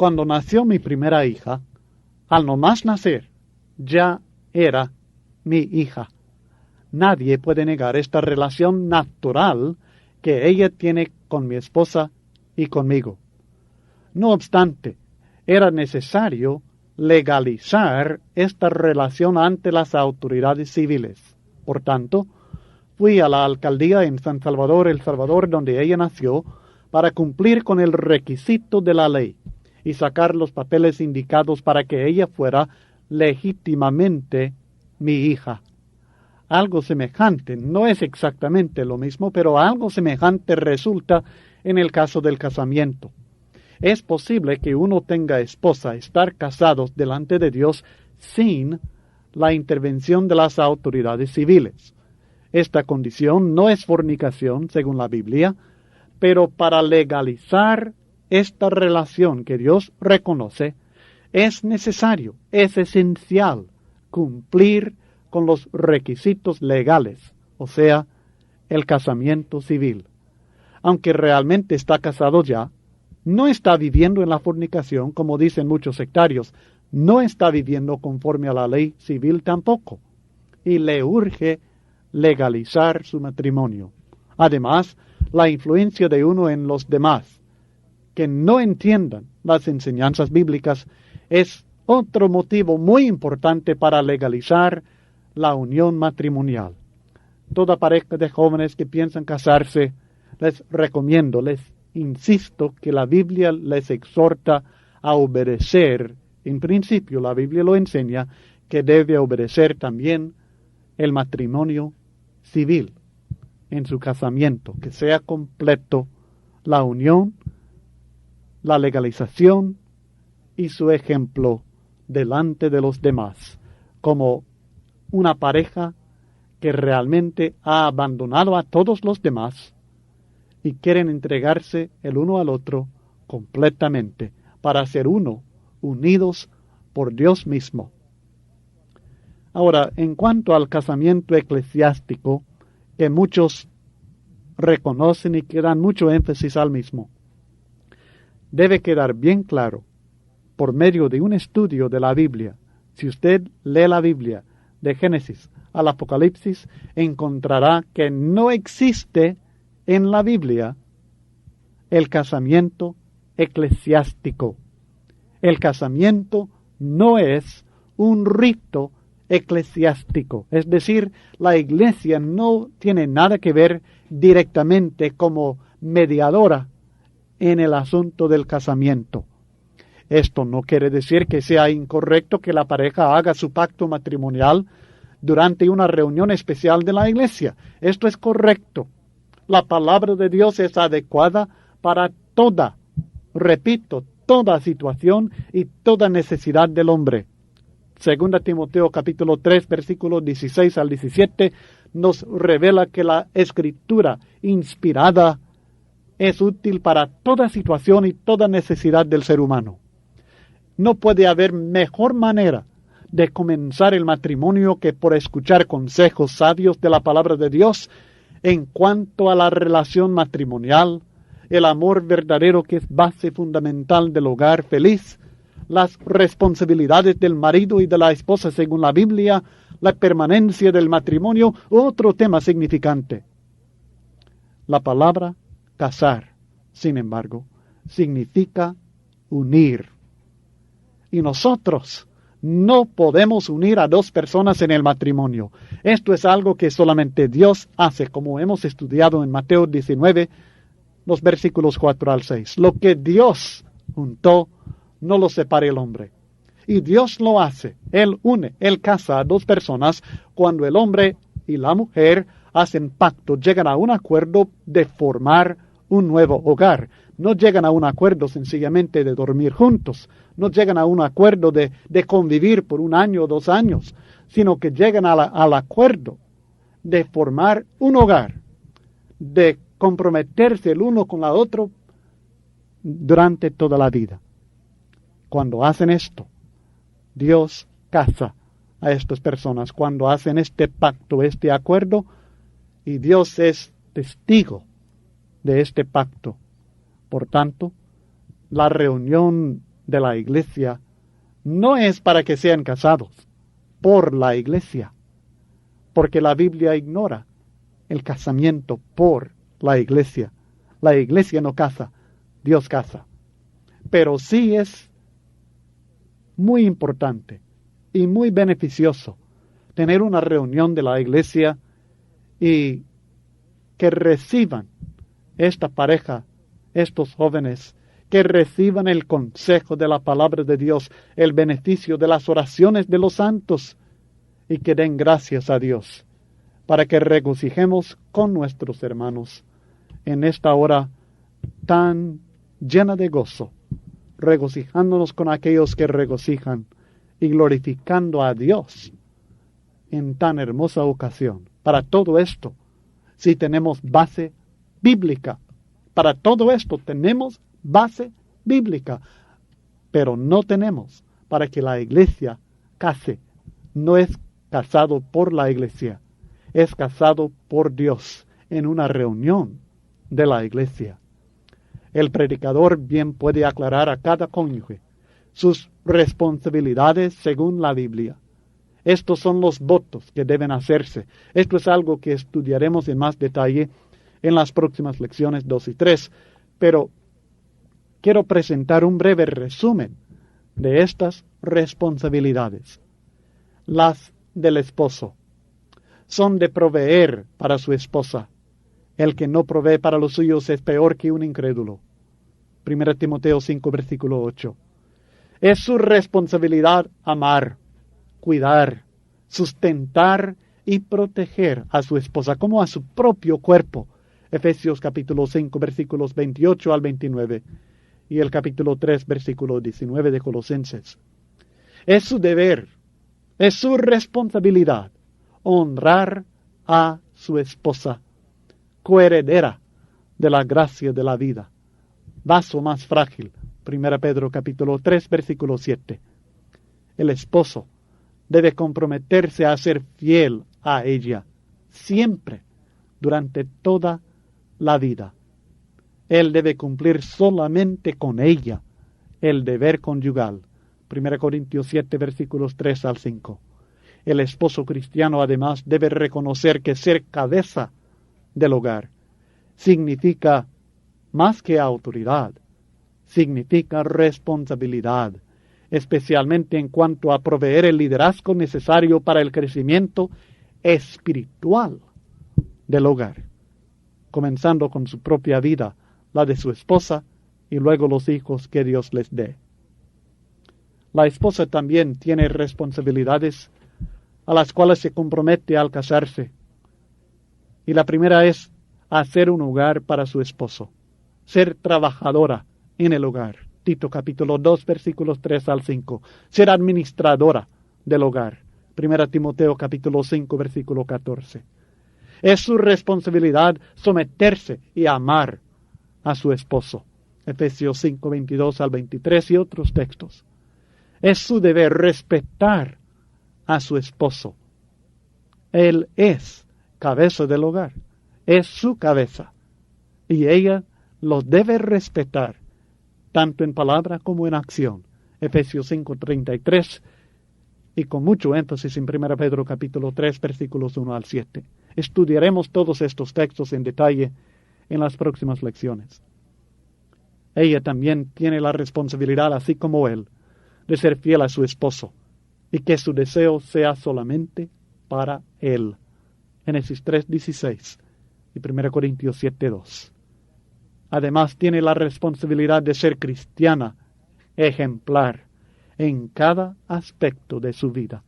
Cuando nació mi primera hija, al nomás nacer, ya era mi hija. Nadie puede negar esta relación natural que ella tiene con mi esposa y conmigo. No obstante, era necesario legalizar esta relación ante las autoridades civiles. Por tanto, fui a la alcaldía en San Salvador, El Salvador, donde ella nació, para cumplir con el requisito de la ley y sacar los papeles indicados para que ella fuera legítimamente mi hija. Algo semejante, no es exactamente lo mismo, pero algo semejante resulta en el caso del casamiento. Es posible que uno tenga esposa, estar casados delante de Dios sin la intervención de las autoridades civiles. Esta condición no es fornicación, según la Biblia, pero para legalizar esta relación que Dios reconoce, es necesario, es esencial, cumplir con los requisitos legales, o sea, el casamiento civil. Aunque realmente está casado ya, no está viviendo en la fornicación, como dicen muchos sectarios, no está viviendo conforme a la ley civil tampoco, y le urge legalizar su matrimonio. Además, la influencia de uno en los demás, que no entiendan las enseñanzas bíblicas, es otro motivo muy importante para legalizar la unión matrimonial. Toda pareja de jóvenes que piensan casarse, les recomiendo, les insisto que la Biblia les exhorta a obedecer. En principio, la Biblia lo enseña que debe obedecer también el matrimonio civil en su casamiento, que sea completo la unión, la legalización y su ejemplo delante de los demás, como una pareja que realmente ha abandonado a todos los demás y quieren entregarse el uno al otro completamente para ser uno, unidos por Dios mismo. Ahora, en cuanto al casamiento eclesiástico, que muchos reconocen y que dan mucho énfasis al mismo, debe quedar bien claro, por medio de un estudio de la Biblia. Si usted lee la Biblia de Génesis al Apocalipsis, encontrará que no existe en la Biblia el casamiento eclesiástico. El casamiento no es un rito eclesiástico, es decir, la iglesia no tiene nada que ver directamente como mediadora en el asunto del casamiento. Esto no quiere decir que sea incorrecto que la pareja haga su pacto matrimonial durante una reunión especial de la iglesia. Esto es correcto. La palabra de Dios es adecuada para toda, repito, toda situación y toda necesidad del hombre. Segunda Timoteo capítulo 3, versículos 16 al 17, nos revela que la escritura inspirada es útil para toda situación y toda necesidad del ser humano. No puede haber mejor manera de comenzar el matrimonio que por escuchar consejos sabios de la palabra de Dios en cuanto a la relación matrimonial, el amor verdadero que es base fundamental del hogar feliz, las responsabilidades del marido y de la esposa según la Biblia, la permanencia del matrimonio, otro tema significante. La palabra casar, sin embargo, significa unir. Y nosotros no podemos unir a dos personas en el matrimonio. Esto es algo que solamente Dios hace, como hemos estudiado en Mateo 19, los versículos 4 al 6. Lo que Dios juntó, no lo separe el hombre. Y Dios lo hace. Él une, Él casa a dos personas cuando el hombre y la mujer hacen pacto, llegan a un acuerdo de formar un nuevo hogar. No llegan a un acuerdo sencillamente de dormir juntos, no llegan a un acuerdo de convivir por 1 año o 2 años, sino que llegan al acuerdo de formar un hogar, de comprometerse el uno con la otra durante toda la vida. Cuando hacen esto, Dios casa a estas personas, cuando hacen este pacto, este acuerdo, y Dios es testigo de este pacto. Por tanto, la reunión de la iglesia no es para que sean casados por la iglesia, porque la Biblia ignora el casamiento por la iglesia. La iglesia no casa, Dios casa. Pero sí es muy importante y muy beneficioso tener una reunión de la iglesia y que reciban esta pareja, estos jóvenes, que reciban el consejo de la palabra de Dios, el beneficio de las oraciones de los santos, y que den gracias a Dios, para que regocijemos con nuestros hermanos en esta hora tan llena de gozo, regocijándonos con aquellos que regocijan y glorificando a Dios en tan hermosa ocasión. Para todo esto, si tenemos base bíblica, para todo esto tenemos base bíblica, pero no tenemos para que la iglesia case. No es casado por la iglesia, es casado por Dios en una reunión de la iglesia. El predicador bien puede aclarar a cada cónyuge sus responsabilidades según la Biblia. Estos son los votos que deben hacerse. Esto es algo que estudiaremos en más detalle en las próximas lecciones 2 y 3, pero quiero presentar un breve resumen de estas responsabilidades. Las del esposo son de proveer para su esposa. El que no provee para los suyos es peor que un incrédulo. 1 Timoteo 5, versículo 8. Es su responsabilidad amar, cuidar, sustentar y proteger a su esposa como a su propio cuerpo. Efesios capítulo 5, versículos 28 al 29 y el capítulo 3, versículo 19 de Colosenses. Es su deber, es su responsabilidad honrar a su esposa, coheredera de la gracia de la vida, vaso más frágil. 1 Pedro capítulo 3, versículo 7. El esposo debe comprometerse a ser fiel a ella, siempre, durante toda la vida. Él debe cumplir solamente con ella el deber conyugal. 1 Corintios 7, versículos 3 al 5. El esposo cristiano además debe reconocer que ser cabeza del hogar significa más que autoridad, significa responsabilidad, especialmente en cuanto a proveer el liderazgo necesario para el crecimiento espiritual del hogar, comenzando con su propia vida, la de su esposa, y luego los hijos que Dios les dé. La esposa también tiene responsabilidades a las cuales se compromete al casarse. Y la primera es hacer un hogar para su esposo, ser trabajadora en el hogar. Tito capítulo 2, versículos 3 al 5. Ser administradora del hogar. 1 Timoteo capítulo 5, versículo 14. Es su responsabilidad someterse y amar a su esposo. Efesios 5, 22 al 23 y otros textos. Es su deber respetar a su esposo. Él es cabeza del hogar. Es su cabeza. Y ella lo debe respetar, tanto en palabra como en acción. Efesios 5, 33 y con mucho énfasis en 1 Pedro capítulo 3, versículos 1 al 7. Estudiaremos todos estos textos en detalle en las próximas lecciones. Ella también tiene la responsabilidad, así como él, de ser fiel a su esposo y que su deseo sea solamente para él. Génesis 3:16 y 1 Corintios 7:2. Además tiene la responsabilidad de ser cristiana, ejemplar, en cada aspecto de su vida.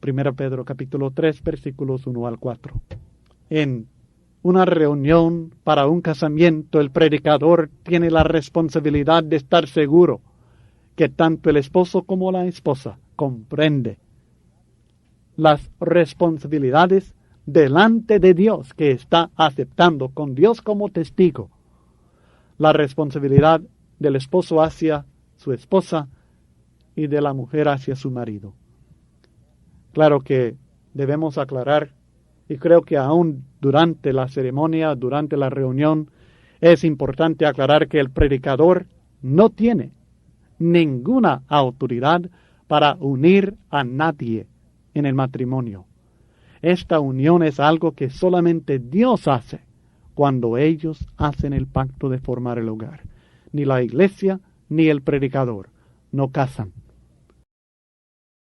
1 Pedro capítulo 3, versículos 1 al 4. En una reunión para un casamiento, el predicador tiene la responsabilidad de estar seguro que tanto el esposo como la esposa comprende las responsabilidades delante de Dios que está aceptando con Dios como testigo. La responsabilidad del esposo hacia su esposa y de la mujer hacia su marido. Claro que debemos aclarar, y creo que aún durante la ceremonia, durante la reunión, es importante aclarar que el predicador no tiene ninguna autoridad para unir a nadie en el matrimonio. Esta unión es algo que solamente Dios hace cuando ellos hacen el pacto de formar el hogar. Ni la iglesia ni el predicador no casan.